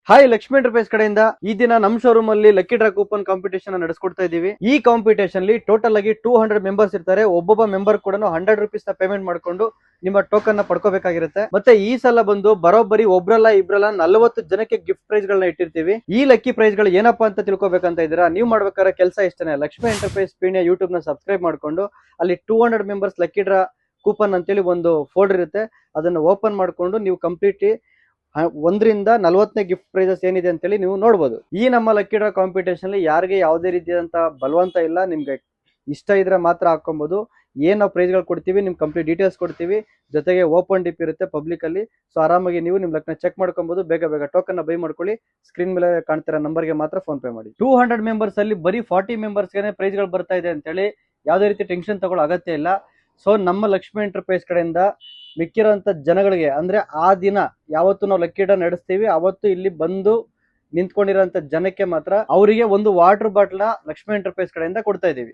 Hi Lakshmi enterprise ಕಡೆಯಿಂದ ಈ ದಿನ ನಮ್ ಶೋರೂಮ್ ಅಲ್ಲಿ ಲಕ್ಕಿ ಡ್ರಾ ಕೂಪನ್ ಕಾಂಪಿಟೇಷನ್ ನಡೆಸ್ಕೊಡ್ತಾ ಇದೀವಿ. ಈ ಕಾಂಪಿಟೇಷನ್ ಅಲ್ಲಿ ಟೋಟಲ್ ಆಗಿ 200 ಮೆಂಬರ್ಸ್ ಇರ್ತಾರೆ. ಒಬ್ಬೊಬ್ಬ ಮೆಂಬರ್ ಕೂಡ 100 ರೂಪೀಸ್ ನ ಪೇಮೆಂಟ್ ಮಾಡ್ಕೊಂಡು ನಿಮ್ಮ ಟೋಕನ್ ನ ಪಡ್ಕೋಬೇಕಾಗಿರುತ್ತೆ. ಮತ್ತೆ ಈ ಸಲ ಬಂದು ಬರೋಬ್ಬರಿ ಒಬ್ರಲ್ಲ ಇಬ್ರಲ್ಲ 40 ಜನಕ್ಕೆ ಗಿಫ್ಟ್ ಪ್ರೈಸ್ ಗಳನ್ನ ಇಟ್ಟಿರ್ತೀವಿ. ಈ ಲಕ್ಕಿ ಪ್ರೈಸ್ ಗಳು ಏನಪ್ಪಾ ಅಂತ ತಿಳ್ಕೊಬೇಕಂತ ಇದ್ದೀರಾ? ನೀವು ಮಾಡ್ಬೇಕಾದ್ರೆ ಕೆಲಸ ಇಷ್ಟನೇ, ಲಕ್ಷ್ಮಿ ಎಂಟರ್ಪ್ರೈಸ್ ಪೀಣ್ಯ ಯೂಟ್ಯೂಬ್ ನ ಸಬ್ಸ್ಕ್ರೈಬ್ ಮಾಡ್ಕೊಂಡು ಅಲ್ಲಿ 200 ಮೆಂಬರ್ಸ್ ಲಕ್ಕಿ ಡ್ರಾ ಕೂಪನ್ ಅಂತೇಳಿ ಒಂದು ಫೋಲ್ಡರ್ ಇರುತ್ತೆ, ಅದನ್ನ ಓಪನ್ ಮಾಡ್ಕೊಂಡು ನೀವು ಕಂಪ್ಲೀಟ್ಲಿ 1ರಿಂದ 40ನೇ ಗಿಫ್ಟ್ ಪ್ರೈಸಸ್ ಏನಿದೆ ಅಂತೇಳಿ ನೀವು ನೋಡಬಹುದು. ಈ ನಮ್ಮ ಲಕ್ಕಿ ಡ್ರಾ ಕಾಂಪಿಟೇಷನ್ ಅಲ್ಲಿ ಯಾರಿಗೆ ಯಾವುದೇ ರೀತಿಯಾದಂತ ಬಲವಂತ ಇಲ್ಲ, ನಿಮ್ಗೆ ಇಷ್ಟ ಇದ್ರೆ ಮಾತ್ರ ಹಾಕೊಬಹುದು. ಏನ್ ನಾವು ಪ್ರೈಸ್ ಗಳು ಕೊಡ್ತೀವಿ, ನಿಮ್ ಕಂಪ್ಲೀಟ್ ಡೀಟೇಲ್ಸ್ ಕೊಡ್ತೀವಿ, ಜೊತೆಗೆ ಓಪನ್ ಡಿಪ್ ಇರುತ್ತೆ ಪಬ್ಲಿಕ್ ಅಲ್ಲಿ. ಸೊ ಆರಾಮಾಗಿ ನೀವು ನಿಮ್ ಲಕ್ನ ಚೆಕ್ ಮಾಡ್ಕೊಬಹುದು. ಬೇಗ ಟೋಕನ್ ನ ಬೈ ಮಾಡ್ಕೊಳ್ಳಿ. ಸ್ಕ್ರೀನ್ ಮೇಲೆ ಕಾಣ್ತಿರೋ ನಂಬರ್ಗೆ ಮಾತ್ರ ಫೋನ್ ಪೇ ಮಾಡಿ. 200 ಮೆಂಬರ್ಸ್ ಅಲ್ಲಿ ಬರೀ 40 ಮೆಂಬರ್ಸ್ ಗೆ ಪ್ರೈಸ್ ಗಳು ಬರ್ತಾ ಇದೆ ಅಂತೇಳಿ ಯಾವುದೇ ರೀತಿ ಟೆನ್ಷನ್ ತಗೊಳ್ಳೋ ಅಗತ್ಯ ಇಲ್ಲ. ಸೊ ನಮ್ಮ ಲಕ್ಷ್ಮಿ ಎಂಟರ್ಪ್ರೈಸ್ ಕಡೆಯಿಂದ ಮಿಕ್ಕಿರೋಂಥ ಜನಗಳಿಗೆ ಅಂದ್ರೆ ಆ ದಿನ ಯಾವತ್ತು ನಾವು ಲಕ್ಕಿ ಡ್ರಾ ನಡೆಸ್ತೀವಿ ಅವತ್ತು ಇಲ್ಲಿ ಬಂದು ನಿಂತ್ಕೊಂಡಿರೋಂಥ ಜನಕ್ಕೆ ಮಾತ್ರ ಅವರಿಗೆ ಒಂದು ವಾಟರ್ ಬಾಟಲ್ ನ ಲಕ್ಷ್ಮಿ ಎಂಟರ್ಪ್ರೈಸ್ ಕಡೆಯಿಂದ ಕೊಡ್ತಾ ಇದೀವಿ.